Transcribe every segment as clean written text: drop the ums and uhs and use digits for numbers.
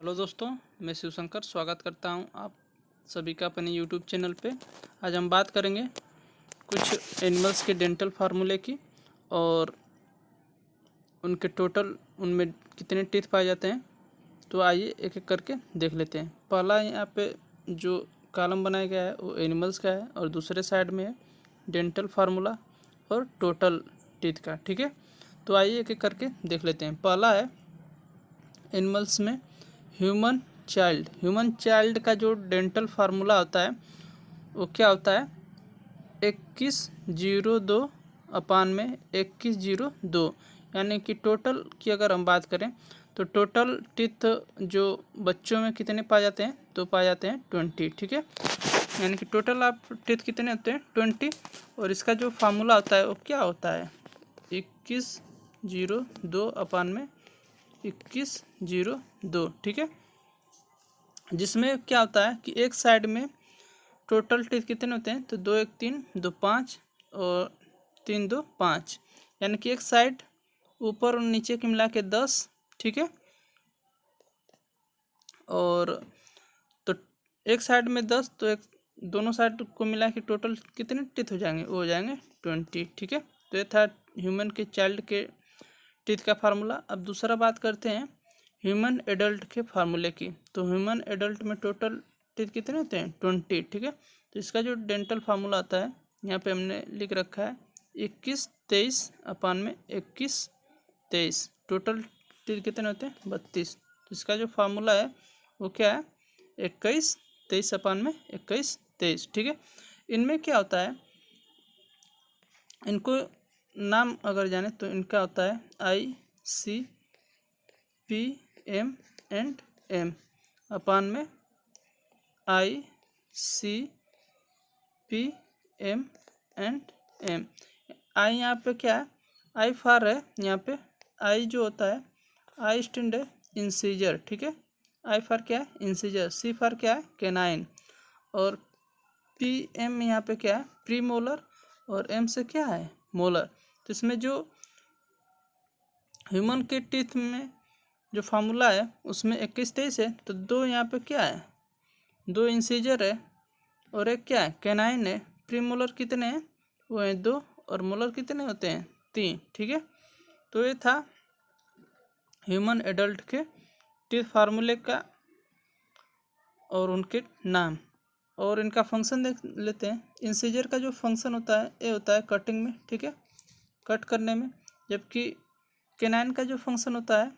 Hello दोस्तों, मैं शिवशंकर स्वागत करता हूं आप सभी का अपने यूट्यूब चैनल पे। आज हम बात करेंगे कुछ एनिमल्स के डेंटल फार्मूले की और उनके टोटल उनमें कितने टीथ पाए जाते हैं। तो आइए एक एक करके देख लेते हैं। पहला यहाँ पे जो कॉलम बनाया गया है वो एनिमल्स का है और दूसरे साइड में है डेंटल फार्मूला और टोटल टीथ का। ठीक है, तो आइए एक एक करके देख लेते हैं। पहला है एनिमल्स में ह्यूमन चाइल्ड का जो डेंटल फार्मूला होता है वो क्या होता है 2102 अपान में 2102, यानी कि टोटल की अगर हम बात करें तो टोटल टीथ जो बच्चों में कितने पाए जाते हैं तो पाए जाते हैं 20। ठीक है, यानी कि टोटल आप टीथ कितने होते हैं 20। और इसका जो फार्मूला होता है वो क्या होता है 2102 अपान में 2102। ठीक है, जिसमें क्या होता है कि एक साइड में टोटल टीथ कितने होते हैं तो 2 1 3 2 5 और 3 2 5, यानी कि एक साइड ऊपर और नीचे की मिला के 10। ठीक है, और तो एक साइड में 10 तो एक दोनों साइड को मिला के टोटल कितने टीथ हो जाएंगे वो हो जाएंगे 20। ठीक है, तो ये था ह्यूमन के चाइल्ड के टीथ का फार्मूला। अब दूसरा बात करते हैं ह्यूमन एडल्ट के फार्मूले की। तो ह्यूमन एडल्ट में टोटल टीथ कितने होते हैं 20। ठीक है, तो इसका जो डेंटल फार्मूला आता है यहाँ पे हमने लिख रखा है 2123 अपान में 2123। टोटल टीथ कितने होते हैं 32। तो इसका जो फार्मूला है वो क्या है 2123 अपान में 2123। ठीक है, इनमें क्या होता है इनको नाम अगर जाने तो इनका होता है ICPM&M अपान में ICPM&M। आई यहाँ पे क्या है आई फार है, यहाँ पे आई जो होता है आई स्टैंड है इंसीजर। ठीक है, आई फार क्या है इंसीजर, सी फार क्या है कैनाइन, और PM यहाँ पे क्या है प्री मोलर, और M से क्या है मोलर। तो इसमें जो ह्यूमन के टीथ में जो फार्मूला है उसमें 2123 है, तो दो यहाँ पे क्या है 2 इंसीजर है और एक क्या है कैनाइन है। प्री मोलर कितने हैं वो हैं 2 और मोलर कितने होते हैं 3। ठीक है, तो ये था ह्यूमन एडल्ट के टीथ फार्मूले का और उनके नाम। और इनका फंक्शन देख लेते हैं। इंसीजर का जो फंक्शन होता है ये होता है कटिंग में। ठीक है, कट करने में, जबकि कैनाइन का जो फंक्शन होता है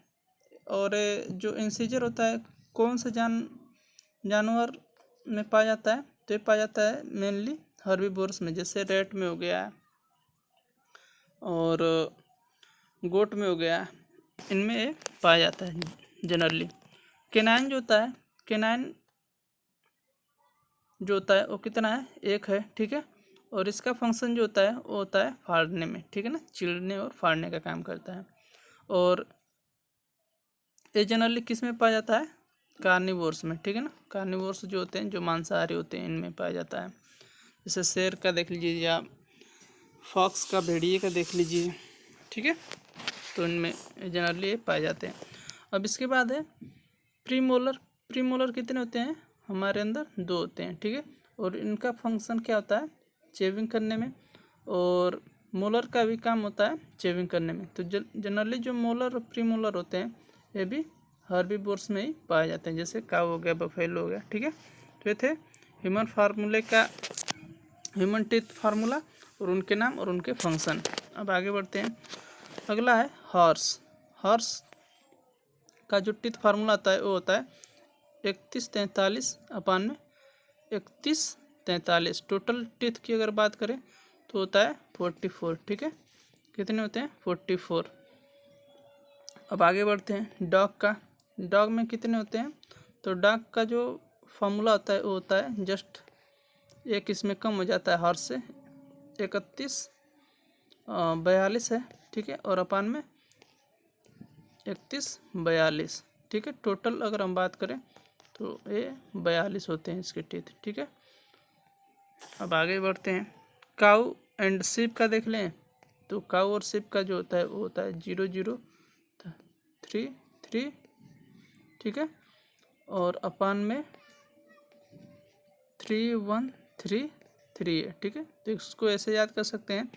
और जो इंसीजर होता है कौन से जानवर में पाया जाता है तो ये पाया जाता है मेनली हर्बीवोर्स में, जैसे रेट में हो गया और गोट में हो गया, इनमें ये पाया जाता है जनरली। कैनाइन जो होता है कैनाइन जो होता है वो कितना है 1 है। ठीक है, और इसका फंक्शन जो होता है वो होता है फाड़ने में। ठीक है ना, चीरने और फाड़ने का काम करता है। और ये जनरली किस में पाया जाता है कार्निवोर्स में। ठीक है ना, कार्निवोर्स जो होते हैं जो मांसाहारी होते हैं इनमें पाया जाता है। जैसे शेर का देख लीजिए या फॉक्स का, भेड़िए का देख लीजिए। ठीक है, तो इनमें जनरली ये पाए जाते हैं। अब इसके बाद है प्रीमोलर। प्रीमोलर कितने होते हैं हमारे अंदर 2 होते हैं। ठीक है, और इनका फंक्शन क्या होता है चेविंग करने में, और मोलर का भी काम होता है चेविंग करने में। तो जनरली जो मोलर और प्रीमोलर होते हैं ये भी हर्बीवोर्स में ही पाए जाते हैं, जैसे काऊ हो गया बफेलो हो गया। ठीक है, तो ये थे ह्यूमन फार्मूले का ह्यूमन टीथ फार्मूला और उनके नाम और उनके फंक्शन। अब आगे बढ़ते हैं। अगला है हॉर्स। हॉर्स का जो टीथ फार्मूला आता है वो होता है 3143 अपान में 3143। टोटल टीथ की अगर बात करें तो होता है 44। ठीक है, कितने होते हैं 44। अब आगे बढ़ते हैं डॉग का। डॉग में कितने होते हैं तो डॉग का जो फार्मूला होता है वो होता है जस्ट एक इसमें कम हो जाता है हॉर्स से 3142 है। ठीक है, और अपान में 3142। ठीक है, टोटल अगर हम बात करें तो ये 42 होते हैं इसके टीथ। ठीक है, अब आगे बढ़ते हैं। काऊ एंड शिप का देख लें तो काऊ और शिप का जो होता है वो होता है 0033। ठीक है, और अपान में 3133 है, ठीक है। तो इसको ऐसे याद कर सकते हैं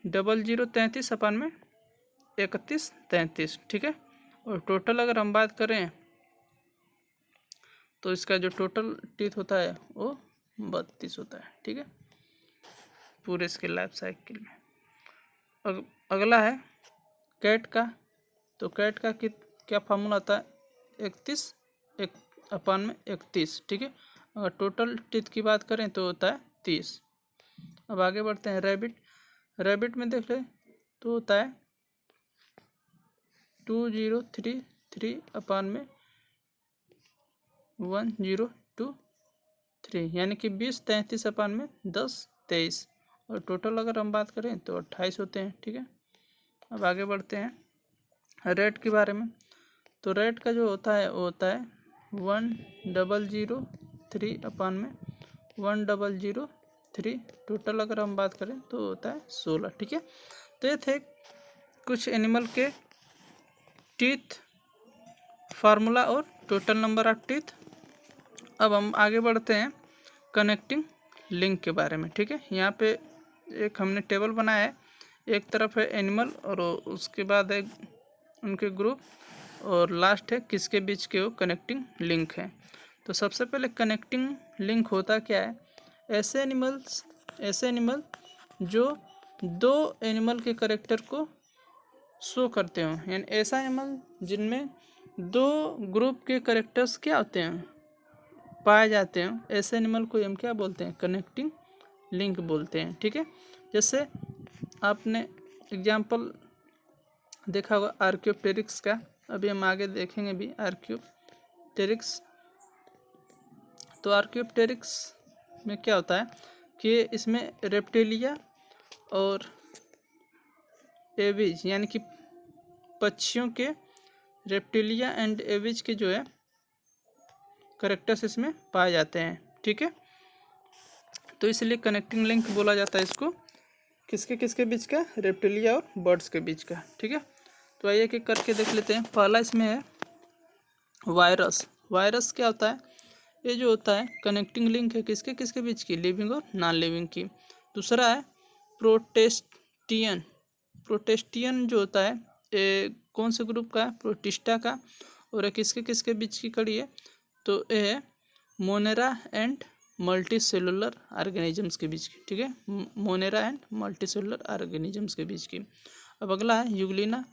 0033 अपान में 3133, ठीक है। और टोटल अगर हम बात करें तो इसका जो टोटल टीथ होता है वो 32 होता है, ठीक है, पूरे इसके लाइफ साइकिल में। अगला है कैट का। तो कैट का क्या फार्मूला आता है, 31 एक अपान में 31, ठीक है। अगर टोटल टीथ की बात करें तो होता है 30। अब आगे बढ़ते हैं रैबिट में देख ले तो होता है 2033 अपान में 1023, यानी कि 20 33 अपान में 10 23, और टोटल अगर हम बात करें तो 28 होते हैं, ठीक है। अब आगे बढ़ते हैं रेट के बारे में। तो रेट का जो होता है वो होता है 1003 अपान में 1003, टोटल अगर हम बात करें तो होता है 16, ठीक है। तो ये थे कुछ एनिमल के टीथ, फार्मूला और टोटल नंबर ऑफ टीथ। अब हम आगे बढ़ते हैं कनेक्टिंग लिंक के बारे में, ठीक है। यहाँ पे एक हमने टेबल बनाया है, एक तरफ है एनिमल और उसके बाद है उनके ग्रुप, और लास्ट है किसके बीच के वो कनेक्टिंग लिंक है। तो सबसे पहले कनेक्टिंग लिंक होता क्या है, ऐसे एनिमल जो दो एनिमल के कैरेक्टर को शो करते हो, यानी ऐसा एनिमल जिनमें दो ग्रुप के कैरेक्टर्स क्या होते हैं, पाए जाते हैं, ऐसे एनिमल को हम क्या बोलते हैं, कनेक्टिंग लिंक बोलते हैं, ठीक है। जैसे आपने एग्जाम्पल देखा होगा आर्कियोप्टेरिक्स का, अभी हम आगे देखेंगे भी आर्कियोप्टेरिक्स। तो आर्कियोप्टेरिक्स में क्या होता है कि इसमें रेप्टिलिया और एविज, यानी कि पक्षियों के रेप्टिलिया एंड एविज के जो है कैरेक्टर्स इसमें पाए जाते हैं, ठीक है। तो इसलिए कनेक्टिंग लिंक बोला जाता है इसको, किसके बीच का, रेप्टिलिया और बर्ड्स के बीच का, ठीक है। तो आइए एक करके देख लेते हैं। पहला इसमें है वायरस क्या होता है, ये जो होता है कनेक्टिंग लिंक है किसके बीच की, लिविंग और नॉन लिविंग की। दूसरा है प्रोटेस्टियन जो होता है ये कौन से ग्रुप का है, प्रोटिस्टा का, और ये किसके बीच की कड़ी है, तो ये है Monera and multi cellular organisms के बीच की, ठीक है, Monera and multi cellular organisms के बीच की। अब अगला है यूग्लिना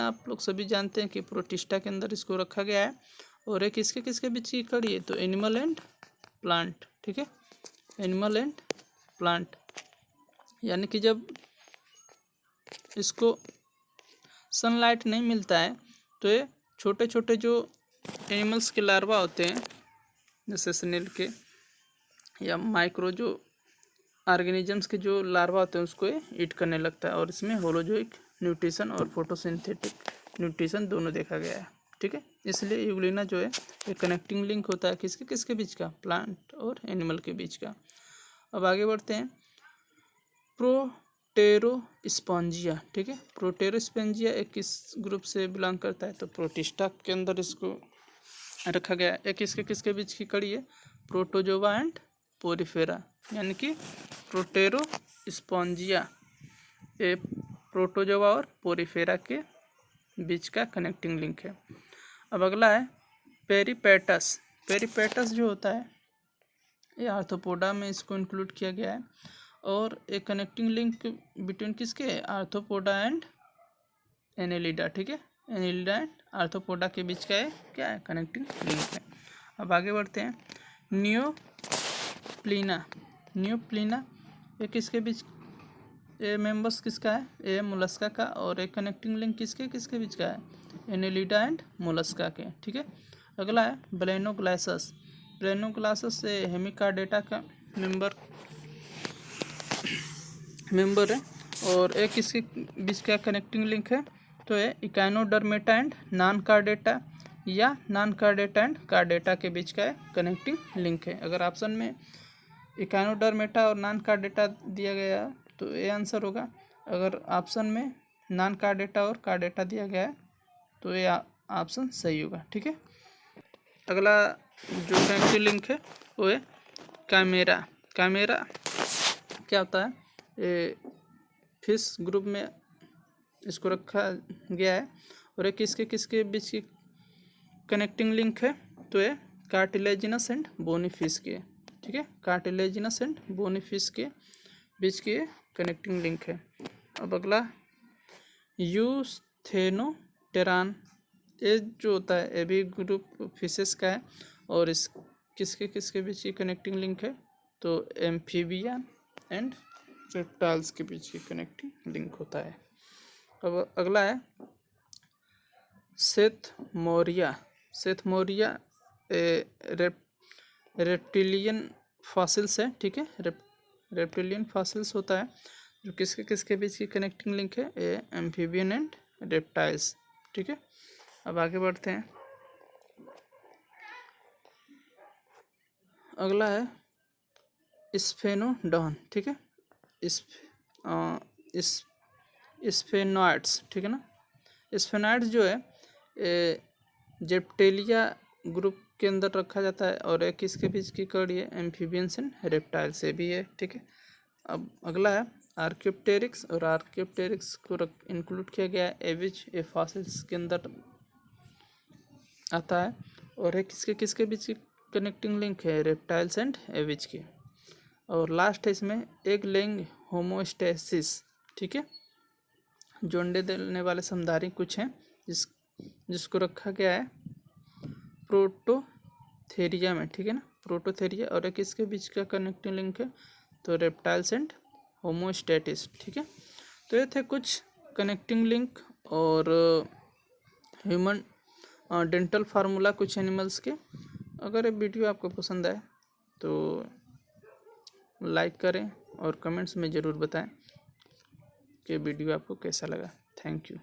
आप लोग सभी जानते हैं कि प्रोटिस्टा के अंदर इसको रखा गया है, और एक किसके बीच की कड़ी है, तो एनिमल एंड प्लांट, ठीक है, एनिमल एंड प्लांट, यानी कि जब इसको सनलाइट नहीं मिलता है तो ये छोटे छोटे जो एनिमल्स के लार्वा होते हैं, जैसे स्नेल के या माइक्रो जो ऑर्गेनिजम्स के जो लार्वा होते हैं उसको ये ईट करने लगता है, और इसमें होलोजोइक न्यूट्रिशन और फोटोसिंथेटिक न्यूट्रिशन दोनों देखा गया है, ठीक है। इसलिए यूग्लिना जो है एक कनेक्टिंग लिंक होता है किसके बीच का, प्लांट और एनिमल के बीच का। अब आगे बढ़ते हैं प्रोटेरोस्पॉन्जिया, ठीक है। प्रोटेरोस्पॉन्जिया एक किस ग्रुप से बिलोंग करता है, तो प्रोटिस्टा के अंदर इसको रखा गया है। एक किसके बीच की कड़ी है, प्रोटोजोवा एंड पोरिफेरा, यानी कि प्रोटेरोस्पॉन्जिया ये प्रोटोजोवा और पोरिफेरा के बीच का कनेक्टिंग लिंक है। अब अगला है पेरिपेटस जो होता है ये आर्थ्रोपोडा में इसको इंक्लूड किया गया है, और एक कनेक्टिंग लिंक बिटवीन किसके, आर्थ्रोपोडा एंड एनेलिडा, ठीक है, एनेलिडा एंड आर्थ्रोपोडा के बीच का है क्या है, कनेक्टिंग लिंक है। अब आगे बढ़ते हैं न्यूप्लिना ये किसके बीच, ये मेंबर्स किसका है, ये मोलस्का का, और एक कनेक्टिंग लिंक किसके बीच का है, एनेलिडा एंड मोलस्का के, ठीक है। अगला है ब्लेनोग्लासस से हेमिकार्डेटा का मेंबर है, और एक किसके बीच का कनेक्टिंग लिंक है, तो ये इकाइनोडर्मेटा एंड नॉन कार्डेटा या नॉन कार्डेटा एंड कार्डेटा के बीच का कनेक्टिंग लिंक है। अगर ऑप्शन में इकाइनोडर्मेटा और नॉन कार्डेटा दिया गया तो ये आंसर होगा, अगर ऑप्शन में नॉन कार्डेटा और कार्डेटा दिया गया है तो ये ऑप्शन सही होगा, ठीक है। अगला जो कनेक्टिंग लिंक है वो है कैमेरा। कैमेरा क्या होता है, ये फिश ग्रुप में इसको रखा गया है और ये किसके किसके बीच की कनेक्टिंग लिंक है, तो ये कार्टिलेजिनस एंड बोनी फिश के, ठीक है, कार्टिलेजिनस एंड बोनी फिश के बीच की कनेक्टिंग लिंक है। अब अगला यूस्थेनोटेरान, ये जो होता है ये भी ग्रुप फिशेस का है और इस किसके किसके बीच की कनेक्टिंग लिंक है, तो एम्फीबियन एंड रेप्टाइल्स के बीच की कनेक्टिंग लिंक होता है। अब अगला है सेथमोरिया। सेथमोरिया रेप्टिलियन फॉसिल्स है, ठीक है, रेप्टिलियन फॉसिल्स होता है जो किसके किसके बीच की कनेक्टिंग लिंक है, ए एम्फीबियन एंड रेप्टाइल्स, ठीक है। अब आगे बढ़ते हैं। अगला है स्फेनोडॉन, ठीक है, स्फेनॉइड्स, ठीक है ना। स्फेनॉइड्स जो है जेप्टेलिया ग्रुप के अंदर रखा जाता है और एक किसके बीच की कड़ी है, एम्फीबियंस एंड रेप्टाइल से भी है, ठीक है। अब अगला है आर्कियोप्टेरिक्स, और आर्कियोप्टेरिक्स को इंक्लूड किया गया है एविज ए फॉसिल्स के अंदर आता है और एक किसके किसके बीच की कनेक्टिंग लिंक है, रेप्टाइल्स एंड एविज की। और लास्ट है इसमें एग लेइंग होमोस्टेसिस, ठीक है, जो अंडे देने वाले स्तनधारी कुछ हैं जिसको रखा गया है प्रोटोथेरिया में, ठीक है ना, प्रोटोथेरिया, और एक इसके बीच का कनेक्टिंग लिंक है तो रेप्टाइल्स एंड होमोस्टेटिस, ठीक है। तो ये थे कुछ कनेक्टिंग लिंक और ह्यूमन डेंटल फार्मूला कुछ एनिमल्स के। अगर ये वीडियो आपको पसंद आए तो लाइक करें और कमेंट्स में ज़रूर बताएं कि वीडियो आपको कैसा लगा। Thank you.